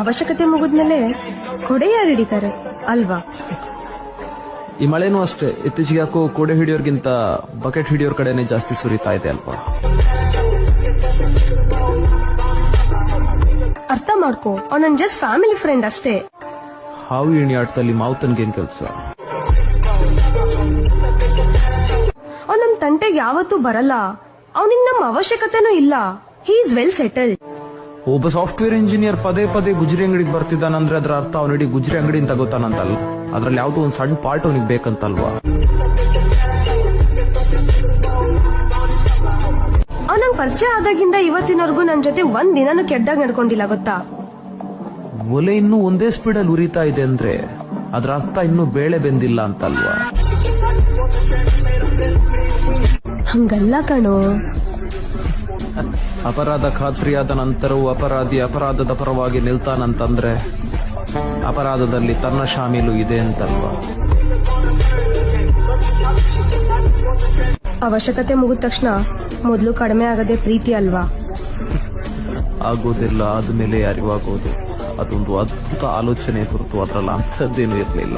ಅವಶ್ಯಕತೆ ಮುಗಿದ್ಮೇಲೆ ಕೊಡೆ ಯಾರು ಹಿಡಿತಾರೆ ಅಲ್ವಾ? ಈ ಮಳೆನೂ ಅಷ್ಟೇ, ಇತ್ತೀಚೆಗೆ ಯಾಕೋ ಕೊಡೆ ಹಿಡಿಯೋರ್ಗಿಂತ ಬಕೆಟ್ ಹಿಡಿಯೋರ್ ಕಡೆನೆ ಜಾಸ್ತಿ ಸುರಿತಾ ಇದೆ ಅಲ್ವಾ? ಅರ್ಥ ಮಾಡ್ಕೋ, ಅವ್ನ ಜಸ್ಟ್ ಫ್ಯಾಮಿಲಿ ಫ್ರೆಂಡ್ ಅಷ್ಟೇ. ಹಾವು ಇಣಿ ಆಟದಲ್ಲಿ ಮಾವುತನ್ಗೇನ್ ಕೆಲ್ಸ? ಅವ್ನ ನಮ್ ತಂಟೆಗೆ ಯಾವತ್ತೂ ಬರಲ್ಲ. ಅವನಿಗೆ ನಮ್ಮ ಅವಶ್ಯಕತೆನೂ ಇಲ್ಲ. He is well settled. ಒಬ್ಬ ಸಾಫ್ಟ್ವೇರ್ ಇಂಜಿನಿಯರ್ ಪದೇ ಪದೇ ಗುಜರಿ ಅಂಗಡಿಗೆ ಬರ್ತಿದ್ದಾನಂದ್ರೆ ಅದರ ಅರ್ಥ ಅವನಿಡೀ ಗುಜರಿ ಅಂಗಡಿನ ತಗೋತಾನಂತಲ್ಲ. ಅದ್ರಲ್ಲಿ ಯಾವ್ದೋ ಒಂದ್ ಸಣ್ಣ ಪಾರ್ಟ್ ಅವನಿಗೆ ಬೇಕಂತಲ್ವಾ? ಅವ್ನಂಗ್ ಪರಿಚಯ ಆದಾಗಿಂದ ಇವತ್ತಿನವರೆಗೂ ನನ್ ಜೊತೆ ಒಂದ್ ದಿನಾನು ಕೆಡ್ಡಾಗ್ ನಡ್ಕೊಂಡಿಲ್ಲ ಗೊತ್ತಾ? ಒಲೆ ಇನ್ನೂ ಒಂದೇ ಸ್ಪೀಡಲ್ಲಿ ಉರಿತಾ ಇದೆ ಅಂದ್ರೆ ಅದ್ರ ಅರ್ಥ ಇನ್ನೂ ಬೇಳೆ ಬೆಂದಿಲ್ಲ ಅಂತಲ್ವಾ? ಹಂಗಲ್ಲ ಕಣೋ. ಅಪರಾಧ ಖಾತ್ರಿಯಾದ ನಂತರವೂ ಅಪರಾಧಿ ಅಪರಾಧದ ಪರವಾಗಿ ನಿಲ್ತಾನಂತಂದ್ರೆ ಅಪರಾಧದಲ್ಲಿ ತನ್ನ ಶಾಮೀಲು ಇದೆ ಅಂತಲ್ವಾ? ಅವಶ್ಯಕತೆ ಮುಗಿದ ತಕ್ಷಣ ಮೊದಲು ಕಡಿಮೆ ಆಗದೆ ಪ್ರೀತಿ ಅಲ್ವಾ? ಆಗೋದಿಲ್ಲ, ಆದ್ಮೇಲೆ ಅರಿವಾಗೋದು. ಅದೊಂದು ಅದ್ಭುತ ಆಲೋಚನೆ ಹೊರತು ಅದ್ರಲ್ಲಿ ಅಂಥದ್ದೇನೂ ಇರಲಿಲ್ಲ.